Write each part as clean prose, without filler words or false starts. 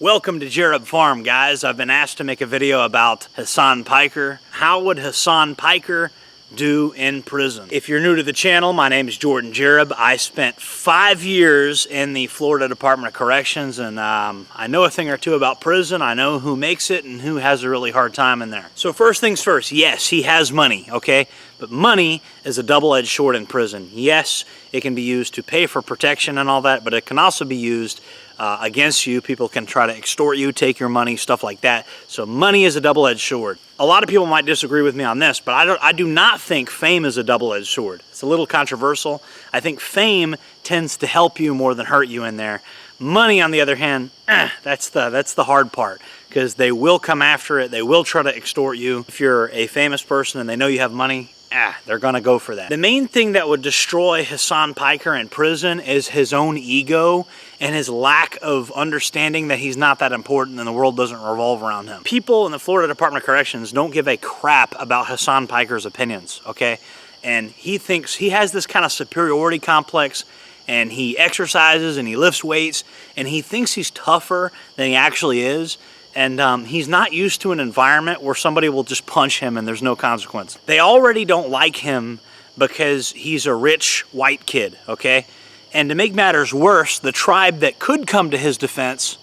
Welcome to Jared Farm, guys. I've been asked to make a video about Hasan Piker. How would Hasan Piker do in prison? If you're new to the channel, my name is Jordan Jareb. I spent 5 years in the Florida Department of Corrections, and I know a thing or two about prison. I know who makes it and who has a really hard time in there. So first things first, yes, he has money, okay? But money is a double-edged sword in prison. Yes, it can be used to pay for protection and all that, but it can also be used against you. People can try to extort you, take your money, stuff like that. So money is a double-edged sword. A lot of people might disagree with me on this, but I do not think fame is a double-edged sword. It's a little controversial. I think fame tends to help you more than hurt you in there. Money, on the other hand, that's the hard part, because they will come after it. They will try to extort you. If you're a famous person and they know you have money, they're gonna go for that. The main thing that would destroy Hasan Piker in prison is his own ego and his lack of understanding that he's not that important and the world doesn't revolve around him. People in the Florida Department of Corrections don't give a crap about Hasan Piker's opinions, okay? And he thinks he has this kind of superiority complex, and he exercises and he lifts weights and he thinks he's tougher than he actually is. And he's not used to an environment where somebody will just punch him and there's no consequence. They already don't like him because he's a rich white kid, okay? And to make matters worse, the tribe that could come to his defense,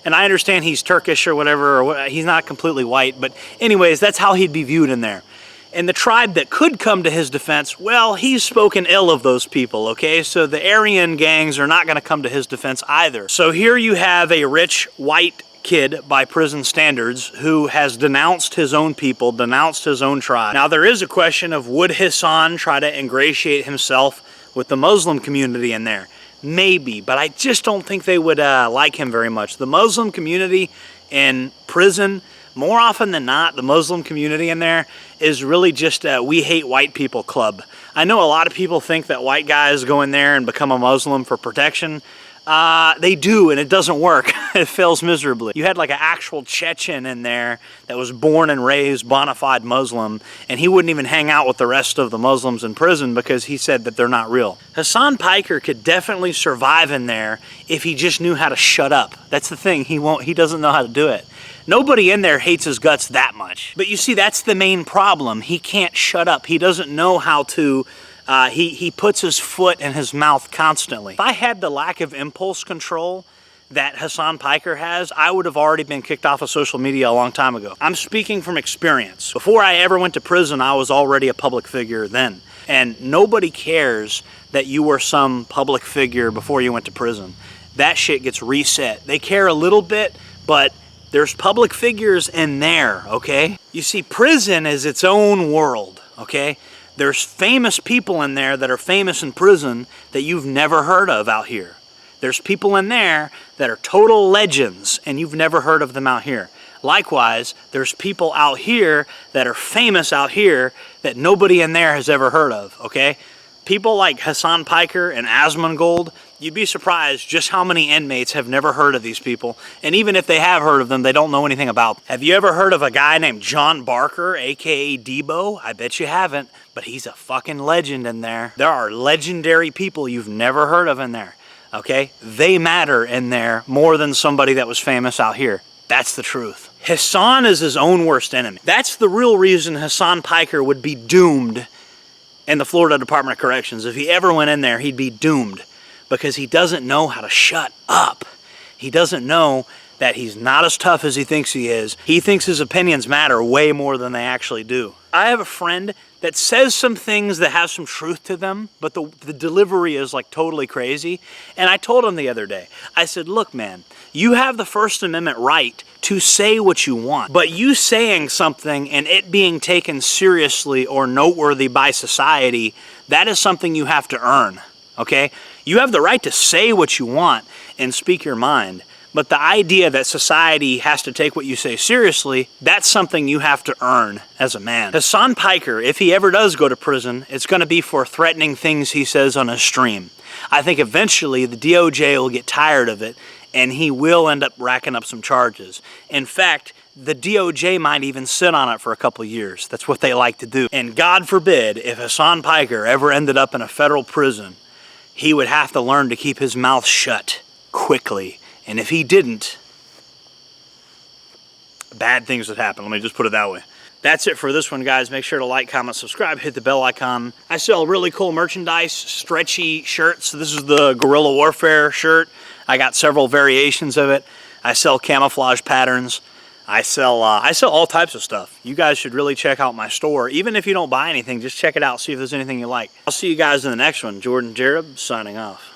and I understand he's Turkish or whatever, or he's not completely white, but anyways, that's how he'd be viewed in there. And the tribe that could come to his defense, well, he's spoken ill of those people, okay? So the Aryan gangs are not gonna come to his defense either. So here you have a rich white kid by prison standards who has denounced his own people, denounced his own tribe. Now there is a question of, would Hasan try to ingratiate himself with the Muslim community in there? Maybe, but I just don't think they would like him very much. The Muslim community in prison, more often than not, the Muslim community in there is really just a we hate white people club. I know a lot of people think that white guys go in there and become a Muslim for protection. They do, and it doesn't work. It fails miserably. You had like an actual Chechen in there that was born and raised bona fide Muslim, and he wouldn't even hang out with the rest of the Muslims in prison because he said that they're not real. Hasan Piker could definitely survive in there if he just knew how to shut up. That's the thing, he doesn't know how to do it. Nobody in there hates his guts that much. But you see, that's the main problem. He can't shut up. He doesn't know how to he puts his foot in his mouth constantly. If I had the lack of impulse control that Hasan Piker has, I would have already been kicked off of social media a long time ago. I'm speaking from experience. Before I ever went to prison, I was already a public figure then. And nobody cares that you were some public figure before you went to prison. That shit gets reset. They care a little bit, but there's public figures in there, okay? You see, prison is its own world, okay? There's famous people in there that are famous in prison that you've never heard of out here. There's people in there that are total legends and you've never heard of them out here. Likewise, there's people out here that are famous out here that nobody in there has ever heard of, okay? People like Hasan Piker and Asmongold, you'd be surprised just how many inmates have never heard of these people. And even if they have heard of them, they don't know anything about them. Have you ever heard of a guy named John Barker, aka Debo? I bet you haven't, but he's a fucking legend in there. There are legendary people you've never heard of in there, okay? They matter in there more than somebody that was famous out here. That's the truth. Hasan is his own worst enemy. That's the real reason Hasan Piker would be doomed in the Florida Department of Corrections. If he ever went in there, he'd be doomed because he doesn't know how to shut up. He doesn't know that he's not as tough as he thinks he is. He thinks his opinions matter way more than they actually do. I have a friend that says some things that have some truth to them, but the delivery is like totally crazy. And I told him the other day, I said, look, man, you have the First Amendment right to say what you want, but you saying something and it being taken seriously or noteworthy by society, that is something you have to earn, okay? You have the right to say what you want and speak your mind, but the idea that society has to take what you say seriously, that's something you have to earn as a man. Hasan Piker, if he ever does go to prison, it's gonna be for threatening things he says on a stream. I think eventually the DOJ will get tired of it and he will end up racking up some charges. In fact, the DOJ might even sit on it for a couple years. That's what they like to do. And God forbid, if Hasan Piker ever ended up in a federal prison, he would have to learn to keep his mouth shut quickly. And if he didn't, bad things would happen. Let me just put it that way. That's it for this one, guys. Make sure to like, comment, subscribe, hit the bell icon. I sell really cool merchandise, stretchy shirts. This is the guerrilla warfare shirt. I got several variations of it. I sell camouflage patterns. I sell all types of stuff. You guys should really check out my store. Even if you don't buy anything, just check it out, see if there's anything you like. I'll see you guys in the next one. Jordan Jareb, signing off.